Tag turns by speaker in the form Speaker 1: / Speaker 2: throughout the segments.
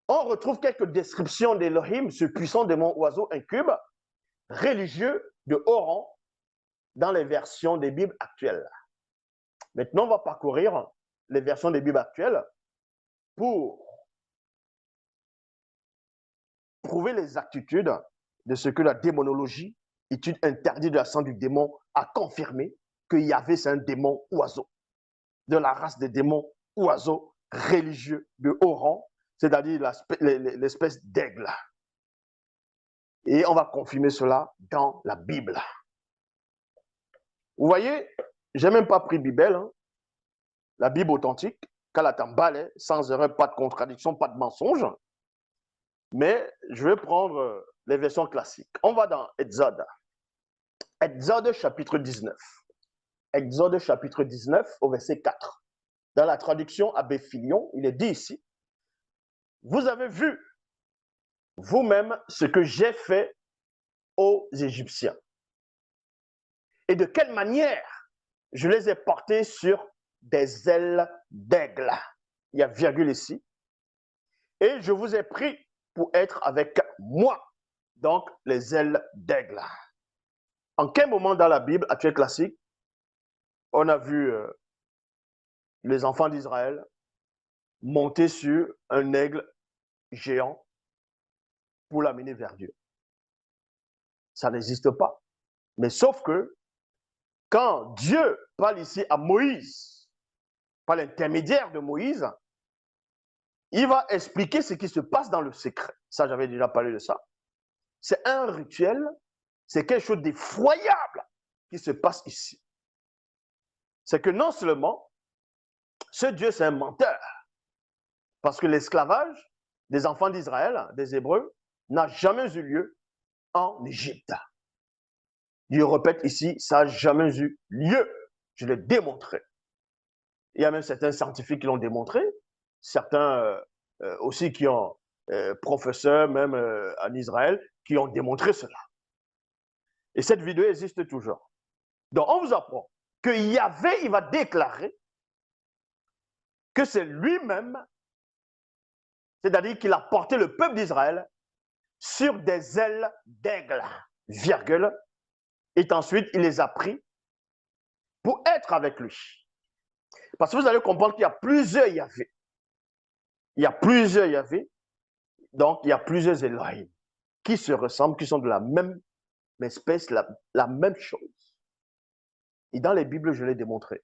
Speaker 1: on retrouve quelques descriptions d'Elohim, ce puissant démon oiseau incube, religieux de haut rang, dans les versions des Bibles actuelles. Maintenant, on va parcourir les versions des Bibles actuelles pour prouver l'exactitude de ce que la démonologie, étude interdite de la sang du démon, a confirmé que Yahvé, c'est un démon oiseau, de la race des démons oiseaux religieux de haut rang, c'est-à-dire l'espèce d'aigle. Et on va confirmer cela dans la Bible. Vous voyez, je n'ai même pas pris Bible, hein. La Bible authentique, Kalatambale, sans erreur, pas de contradiction, pas de mensonge. Mais je vais prendre les versions classiques. On va dans Exode. Exode chapitre 19. Exode chapitre 19 au verset 4. Dans la traduction Abbé Filion, il est dit ici, vous avez vu vous-même ce que j'ai fait aux Égyptiens. Et de quelle manière je les ai portés sur des ailes d'aigle. Il y a virgule ici. Et je vous ai pris pour être avec moi. Donc, les ailes d'aigle. En quel moment dans la Bible actuelle classique, on a vu les enfants d'Israël monter sur un aigle géant pour l'amener vers Dieu? Ça n'existe pas. Mais sauf que quand Dieu parle ici à Moïse, par l'intermédiaire de Moïse, il va expliquer ce qui se passe dans le secret. Ça, j'avais déjà parlé de ça. C'est un rituel, c'est quelque chose d'effroyable qui se passe ici. C'est que non seulement ce Dieu, c'est un menteur, parce que l'esclavage des enfants d'Israël, des Hébreux, n'a jamais eu lieu en Égypte. Je répète ici, ça n'a jamais eu lieu. Je l'ai démontré. Il y a même certains scientifiques qui l'ont démontré, certains aussi qui ont professeurs, même en Israël, qui ont démontré cela. Et cette vidéo existe toujours. Donc, on vous apprend que Yahvé, il va déclarer que c'est lui-même, c'est-à-dire qu'il a porté le peuple d'Israël sur des ailes d'aigle, virgule, et ensuite il les a pris pour être avec lui. Parce que vous allez comprendre qu'il y a plusieurs Yahvé. Il y a plusieurs Yahvé, donc il y a plusieurs Elohim qui se ressemblent, qui sont de la même espèce, la même chose. Et dans les Bibles, je l'ai démontré.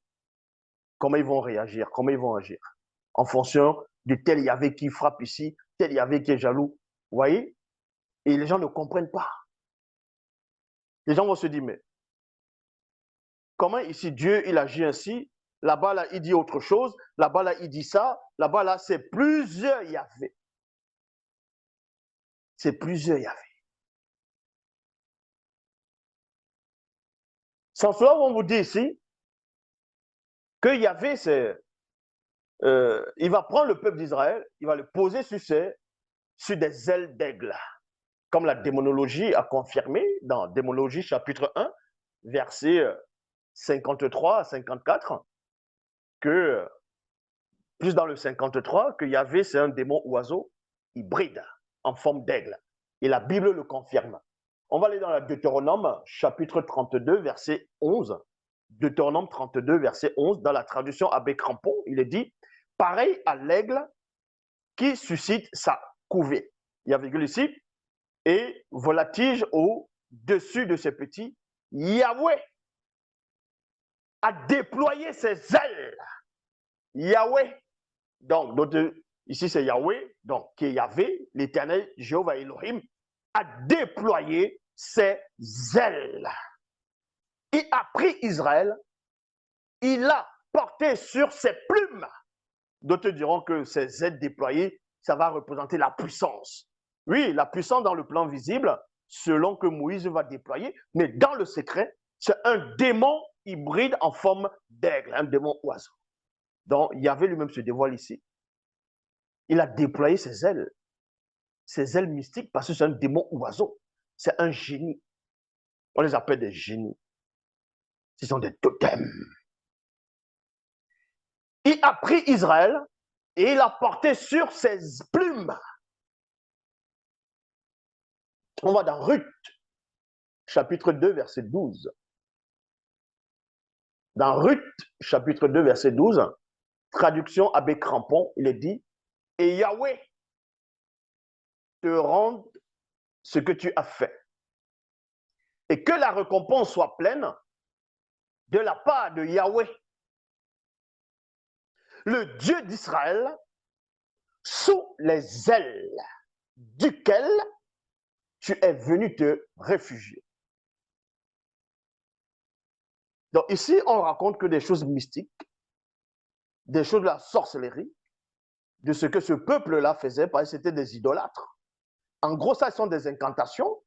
Speaker 1: Comment ils vont réagir, comment ils vont agir, en fonction de tel Yahvé qui frappe ici, tel Yahvé qui est jaloux. Vous voyez? Et les gens ne comprennent pas. Les gens vont se dire, mais comment ici Dieu, il agit ainsi, là-bas, là, il dit autre chose, là-bas, là, il dit ça, là-bas, là, c'est plusieurs Yahvé. C'est plusieurs Yahvé. Sans cela, on vous dit ici que Yahvé, il va prendre le peuple d'Israël, il va le poser sur des ailes d'aigle. Comme la démonologie a confirmé dans Démonologie chapitre 1, versets 53 à 54, que, plus dans le 53, que Yahvé, c'est un démon oiseau hybride en forme d'aigle. Et la Bible le confirme. On va aller dans la Deutéronome chapitre 32, verset 11. Deutéronome 32, verset 11, dans la traduction Abbé Crampon, il est dit, pareil à l'aigle qui suscite sa couvée. Il y a virgule ici, et volatige au-dessus de ses petits, Yahweh a déployé ses ailes. Yahweh, donc ici c'est Yahweh, donc qui est Yahvé, l'éternel Jéhovah Elohim, a déployé ses ailes. Il a pris Israël, il l'a porté sur ses plumes. D'autres diront que ces ailes déployées, ça va représenter la puissance. Oui, la puissance dans le plan visible, selon que Moïse va déployer, mais dans le secret, c'est un démon hybride en forme d'aigle, un démon oiseau. Donc, Yahvé lui-même se dévoile ici. Il a déployé ses ailes mystiques, parce que c'est un démon oiseau. C'est un génie. On les appelle des génies. Ce sont des totems. Il a pris Israël et il l'a porté sur ses plumes. On va dans Ruth, chapitre 2, verset 12. Dans Ruth, chapitre 2, verset 12, traduction Abbé Crampon, il est dit, « Et Yahweh te rende ce que tu as fait, et que la récompense soit pleine de la part de Yahweh, le Dieu d'Israël, sous les ailes duquel tu es venu te réfugier. » Donc ici, on raconte que des choses mystiques, des choses de la sorcellerie, de ce que ce peuple-là faisait, parce que c'était des idolâtres. En gros, ça, ce sont des incantations,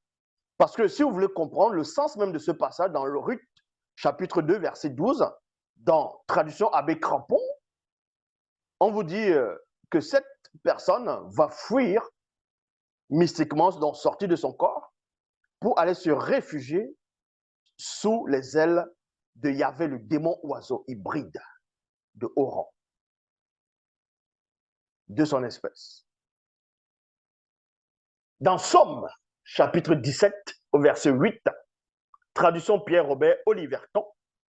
Speaker 1: parce que si vous voulez comprendre le sens même de ce passage dans le Ruth, chapitre 2, verset 12, dans traduction Abbé Crampon, on vous dit que cette personne va fuir mystiquement, donc sortir de son corps, pour aller se réfugier sous les ailes de Yahvé, le démon oiseau hybride de haut rang, de son espèce. Dans Somme, chapitre 17, au verset 8, traduction Pierre-Robert Oliverton,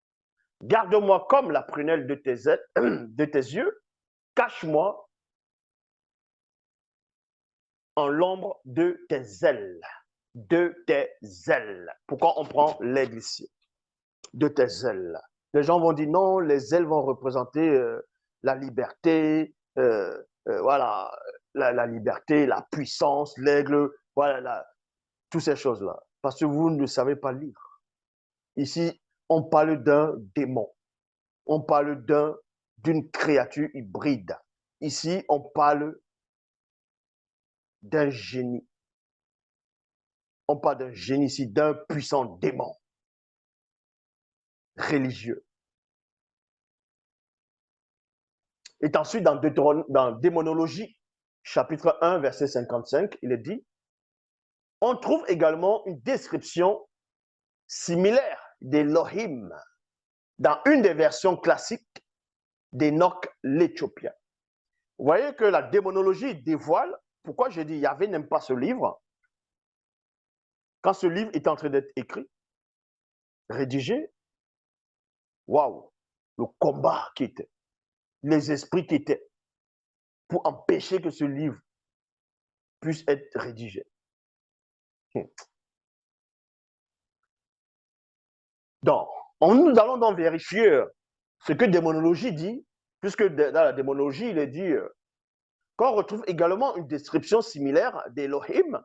Speaker 1: « Garde-moi comme la prunelle de tes yeux, cache-moi en l'ombre de tes ailes. » De tes ailes. Pourquoi on prend l'aide ici? De tes ailes. Les gens vont dire non, les ailes vont représenter la liberté, voilà, la liberté, la puissance, l'aigle, voilà, toutes ces choses-là. Parce que vous ne savez pas lire. Ici, on parle d'un démon. On parle d'une créature hybride. Ici, on parle d'un génie. On parle d'un génie ici, d'un puissant démon religieux. Et ensuite, dans Démonologie, chapitre 1, verset 55, il est dit, on trouve également une description similaire d'Elohim dans une des versions classiques d'Enoch l'Éthiopien. Vous voyez que la démonologie dévoile, pourquoi j'ai dit Yahvé n'aime pas ce livre, quand ce livre est en train d'être écrit, rédigé, waouh, le combat qui était, les esprits qui étaient, pour empêcher que ce livre puisse être rédigé. Donc, nous allons donc vérifier ce que démonologie dit, puisque dans la démonologie, il est dit qu'on retrouve également une description similaire d'Elohim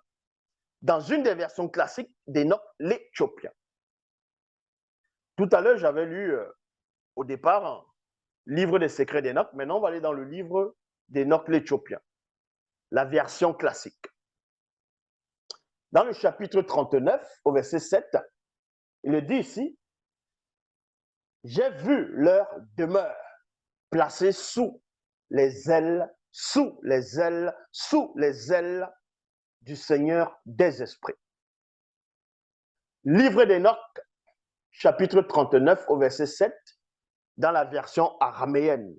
Speaker 1: dans une des versions classiques d'Enoch l'Éthiopien. Tout à l'heure, j'avais lu au départ livre des secrets d'Enoch. Maintenant, on va aller dans le livre d'Enoch l'Éthiopien, la version classique. Dans le chapitre 39, au verset 7, il est dit ici, « J'ai vu leur demeure placée sous les ailes du Seigneur des esprits. » Livre d'Enoch, chapitre 39, au verset 7, dans la version araméenne.